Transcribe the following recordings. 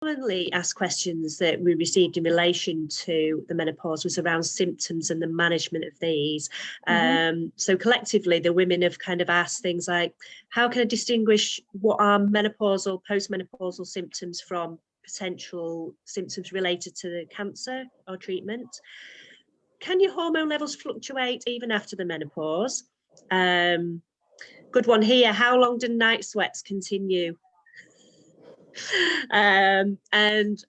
commonly asked questions that we received in relation to the menopause was around symptoms and the management of these. So collectively, the women have kind of asked things like, how can I distinguish what are menopausal, postmenopausal symptoms from potential symptoms related to the cancer or treatment? Can your hormone levels fluctuate even after the menopause? Good one here. How long do night sweats continue? And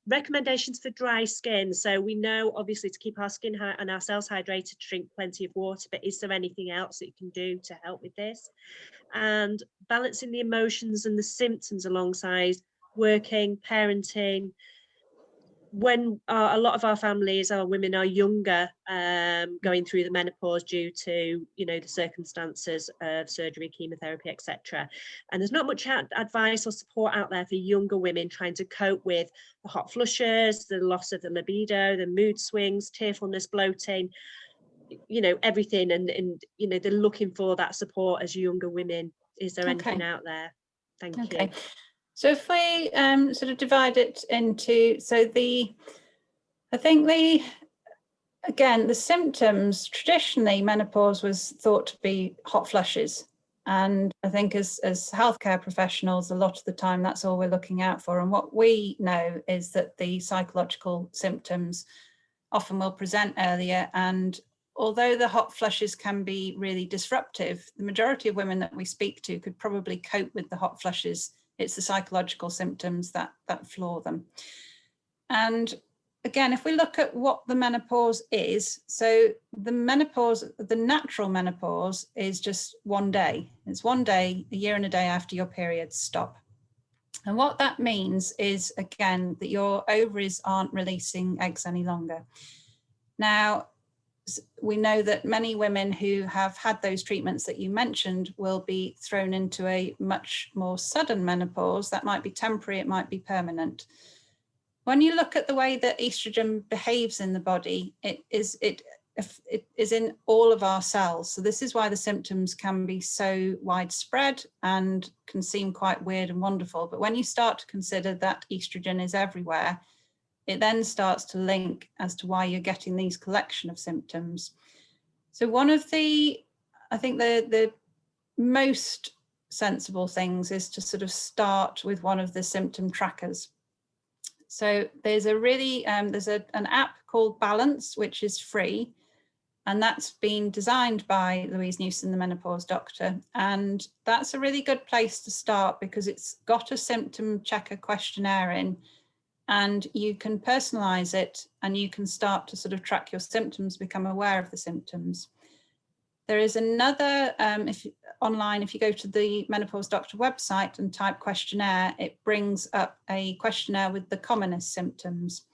recommendations for dry skin. So we know obviously to keep our skin and our cells hydrated, to drink plenty of water, but is there anything else that you can do to help with this? And balancing the emotions and the symptoms alongside working, parenting. When a lot of our families, our women are younger, going through the menopause due to, you know, the circumstances of surgery, chemotherapy, etc. And there's not much advice or support out there for younger women trying to cope with the hot flushes, the loss of the libido, the mood swings, tearfulness, bloating, you know, everything. And you know, they're looking for that support as younger women. Is there anything out there? Thank you. So if we sort of divide it into, again, the symptoms, traditionally menopause was thought to be hot flushes. And I think as healthcare professionals, a lot of the time that's all we're looking out for. And what we know is that the psychological symptoms often will present earlier. And although the hot flushes can be really disruptive, the majority of women that we speak to could probably cope with the hot flushes. It's the psychological symptoms that floor them. And again, if we look at what the menopause is, so the natural menopause is just one day. It's one day, a year and a day after your periods stop. And what that means is, again, that your ovaries aren't releasing eggs any longer. Now, we know that many women who have had those treatments that you mentioned will be thrown into a much more sudden menopause. That might be temporary, it might be permanent. When you look at the way that estrogen behaves in the body, it is in all of our cells. So this is why the symptoms can be so widespread and can seem quite weird and wonderful. But when you start to consider that estrogen is everywhere, it then starts to link as to why you're getting these collection of symptoms. So one of the most sensible things is to sort of start with one of the symptom trackers. So there's an app called Balance, which is free, and that's been designed by Louise Newson, the menopause doctor. And that's a really good place to start because it's got a symptom checker questionnaire in, and you can personalize it and you can start to sort of track your symptoms, become aware of the symptoms. There is another, if you go to the Menopause Doctor website and type questionnaire, it brings up a questionnaire with the commonest symptoms.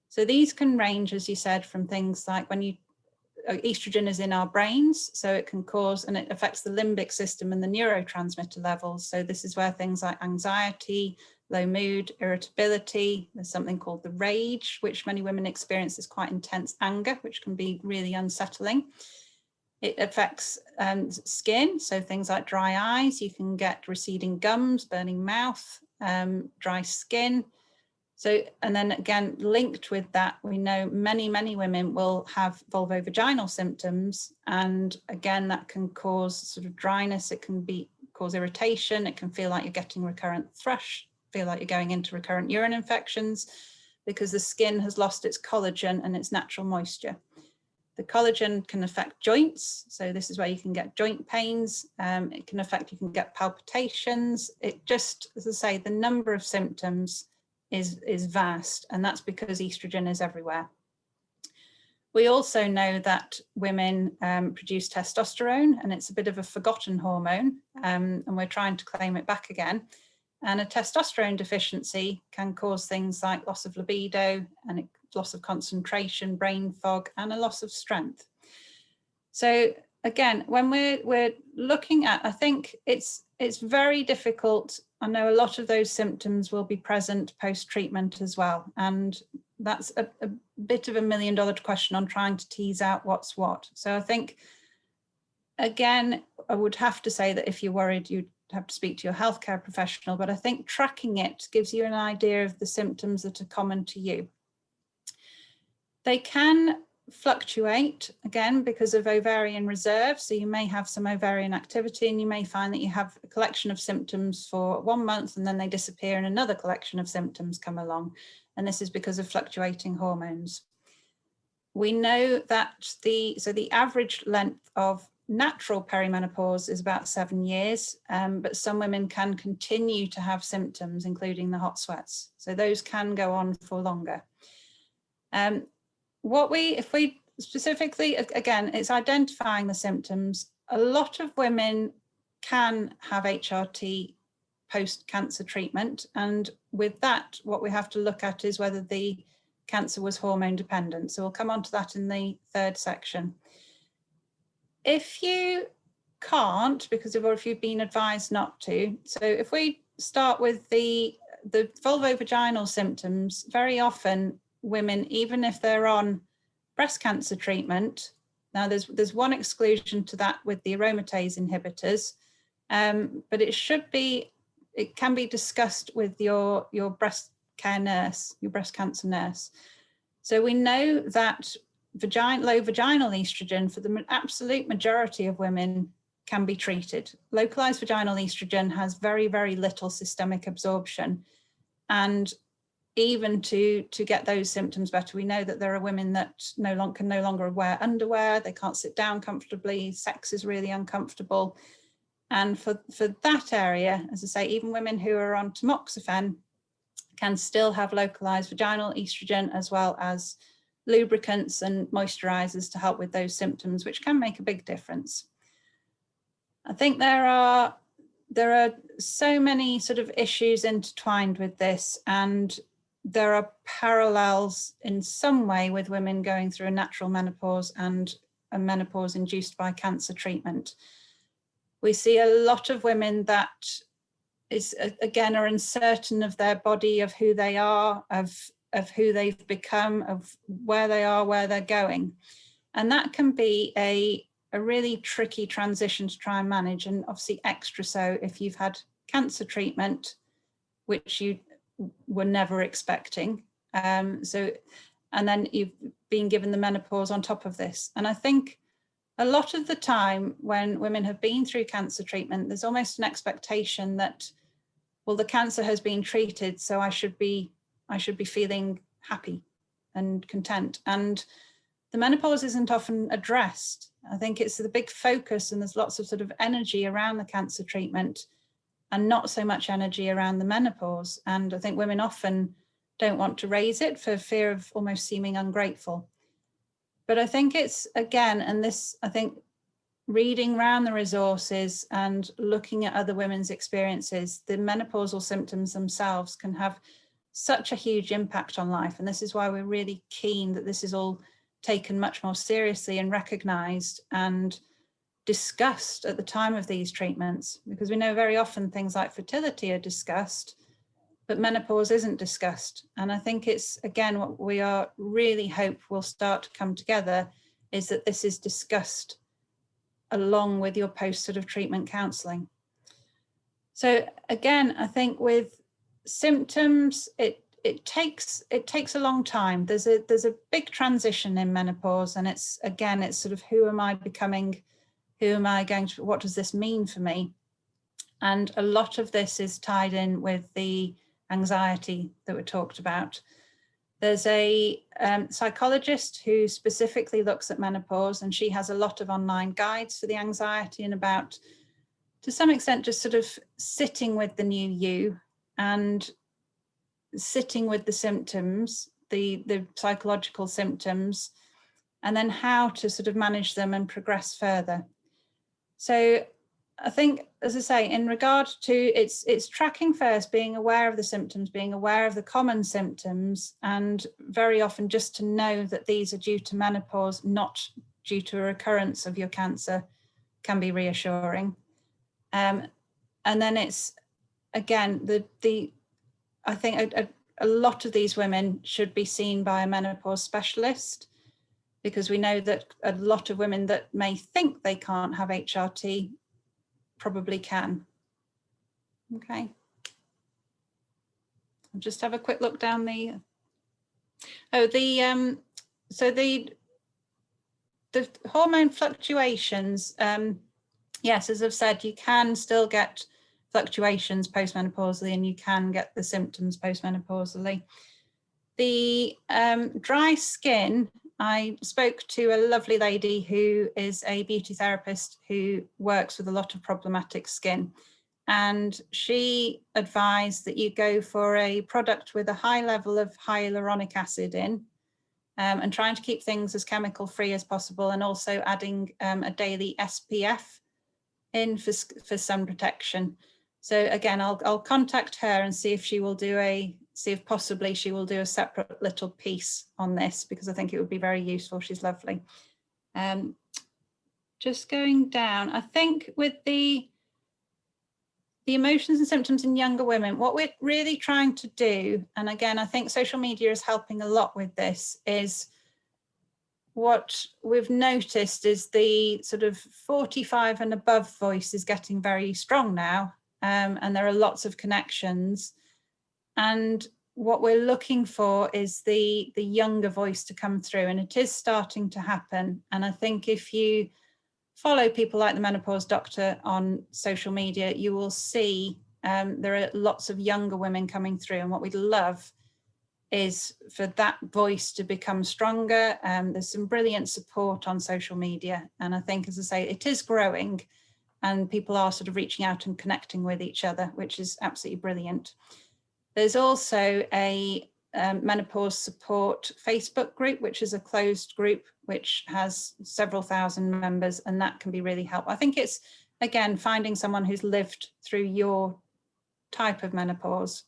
So these can range, as you said, from things like estrogen is in our brains, so it can cause, and it affects the limbic system and the neurotransmitter levels. So this is where things like anxiety, low mood, irritability, there's something called the rage, which many women experience as quite intense anger, which can be really unsettling. It affects skin, so things like dry eyes, you can get receding gums, burning mouth, dry skin. So, and then again, linked with that, we know many women will have vulvovaginal symptoms. And again, that can cause sort of dryness. It can cause irritation. It can feel like you're getting recurrent thrush, feel like you're going into recurrent urine infections because the skin has lost its collagen and its natural moisture. The collagen can affect joints. So this is where you can get joint pains. You can get palpitations. It just, as I say, the number of symptoms is vast, and that's because estrogen is everywhere. We also know that women produce testosterone, and it's a bit of a forgotten hormone, and we're trying to claim it back again. And a testosterone deficiency can cause things like loss of libido and loss of concentration, brain fog, and a loss of strength. So again, when we're looking at, I think it's very difficult. I know a lot of those symptoms will be present post-treatment as well. And that's a bit of $1 million question on trying to tease out what's what. So I think, again, I would have to say that if you're worried, have to speak to your healthcare professional, but I think tracking it gives you an idea of the symptoms that are common to you. They can fluctuate, again, because of ovarian reserve. So you may have some ovarian activity and you may find that you have a collection of symptoms for 1 month and then they disappear and another collection of symptoms come along. And this is because of fluctuating hormones. We know that the average length of natural perimenopause is about 7 years, but some women can continue to have symptoms, including the hot sweats. So those can go on for longer. If we specifically, again, it's identifying the symptoms. A lot of women can have HRT post-cancer treatment. And with that, what we have to look at is whether the cancer was hormone dependent. So we'll come on to that in the third section. If you can't, or if you've been advised not to, so if we start with the vulvovaginal symptoms, very often women, even if they're on breast cancer treatment, now there's one exclusion to that with the aromatase inhibitors, but it can be discussed with your breast care nurse, your breast cancer nurse. So we know that low vaginal estrogen for the absolute majority of women can be treated. Localized vaginal estrogen has very, very little systemic absorption. And even to get those symptoms better, we know that there are women that can no longer wear underwear, they can't sit down comfortably, sex is really uncomfortable. And for that area, as I say, even women who are on tamoxifen can still have localized vaginal estrogen, as well as lubricants and moisturizers to help with those symptoms, which can make a big difference. I think there are so many sort of issues intertwined with this, and there are parallels in some way with women going through a natural menopause and a menopause induced by cancer treatment. We see a lot of women that are uncertain of their body, of who they are, of who they've become, of where they are, where they're going. And that can be a really tricky transition to try and manage, and obviously extra so if you've had cancer treatment, which you were never expecting. And then you've been given the menopause on top of this. And I think a lot of the time when women have been through cancer treatment, there's almost an expectation that, well, the cancer has been treated, so I should be feeling happy and content. And the menopause isn't often addressed. I think it's the big focus, and there's lots of sort of energy around the cancer treatment and not so much energy around the menopause. And I think women often don't want to raise it for fear of almost seeming ungrateful. But I think it's, again, and this, I think, reading around the resources and looking at other women's experiences, the menopausal symptoms themselves can have such a huge impact on life. And this is why we're really keen that this is all taken much more seriously and recognised and discussed at the time of these treatments, because we know very often things like fertility are discussed, but menopause isn't discussed. And I think it's, again, what we are really hope will start to come together is that this is discussed along with your post sort of treatment counselling. So again, I think with symptoms, it takes a long time. There's a big transition in menopause, and it's sort of, who am I becoming? Who am I going to, what does this mean for me? And a lot of this is tied in with the anxiety that we talked about. There's a psychologist who specifically looks at menopause, and she has a lot of online guides for the anxiety and about, to some extent, just sort of sitting with the new you and sitting with the symptoms, the psychological symptoms, and then how to sort of manage them and progress further. So I think, as I say, in regard to it's tracking first, being aware of the symptoms, being aware of the common symptoms, and very often just to know that these are due to menopause, not due to a recurrence of your cancer, can be reassuring. And then it's, again, I think a lot of these women should be seen by a menopause specialist, because we know that a lot of women that may think they can't have HRT probably can. Okay. I'll just have a quick look down the, so the hormone fluctuations, yes, as I've said, you can still get fluctuations postmenopausally, and you can get the symptoms postmenopausally. The dry skin, I spoke to a lovely lady who is a beauty therapist who works with a lot of problematic skin, and she advised that you go for a product with a high level of hyaluronic acid in, and trying to keep things as chemical free as possible, and also adding a daily SPF in for sun protection. So again, I'll contact her and see if she will do see if possibly she will do a separate little piece on this, because I think it would be very useful. She's lovely. Just going down, I think with the emotions and symptoms in younger women, what we're really trying to do, and again, I think social media is helping a lot with this, is what we've noticed is the sort of 45 and above voice is getting very strong now, and there are lots of connections. And what we're looking for is the younger voice to come through, and it is starting to happen. And I think if you follow people like the Menopause Doctor on social media, you will see there are lots of younger women coming through, and what we'd love is for that voice to become stronger. There's some brilliant support on social media, and I think, as I say, it is growing, and people are sort of reaching out and connecting with each other, which is absolutely brilliant. There's also a menopause support Facebook group, which is a closed group, which has several thousand members, and that can be really helpful. I think it's, again, finding someone who's lived through your type of menopause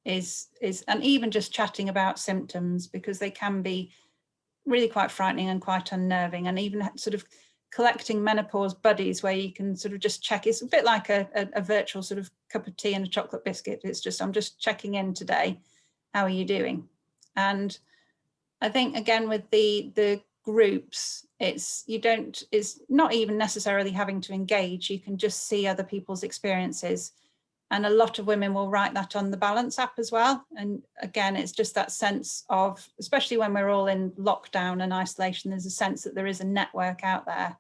is and even just chatting about symptoms, because they can be really quite frightening and quite unnerving, and even sort of collecting menopause buddies where you can sort of just check. It's a bit like a virtual sort of cup of tea and a chocolate biscuit. It's just, I'm just checking in today. How are you doing? And I think, again, with the groups, it's not even necessarily having to engage. You can just see other people's experiences. And a lot of women will write that on the Balance app as well. And again, it's just that sense of, especially when we're all in lockdown and isolation, there's a sense that there is a network out there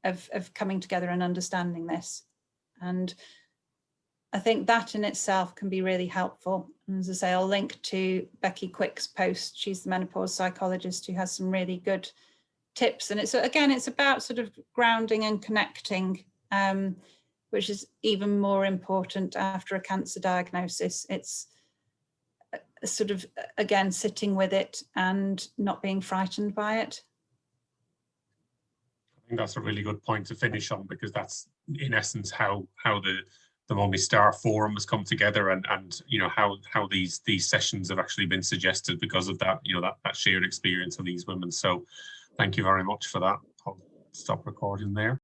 of coming together and understanding this. And I think that in itself can be really helpful. And as I say, I'll link to Becky Quick's post. She's the menopause psychologist who has some really good tips. And it's, again, it's about sort of grounding and connecting, which is even more important after a cancer diagnosis. It's sort of, again, sitting with it and not being frightened by it. I think that's a really good point to finish on, because that's in essence how the Mummy Star Forum has come together, and you know how these sessions have actually been suggested because of that, you know, that shared experience of these women. So thank you very much for that. I'll stop recording there.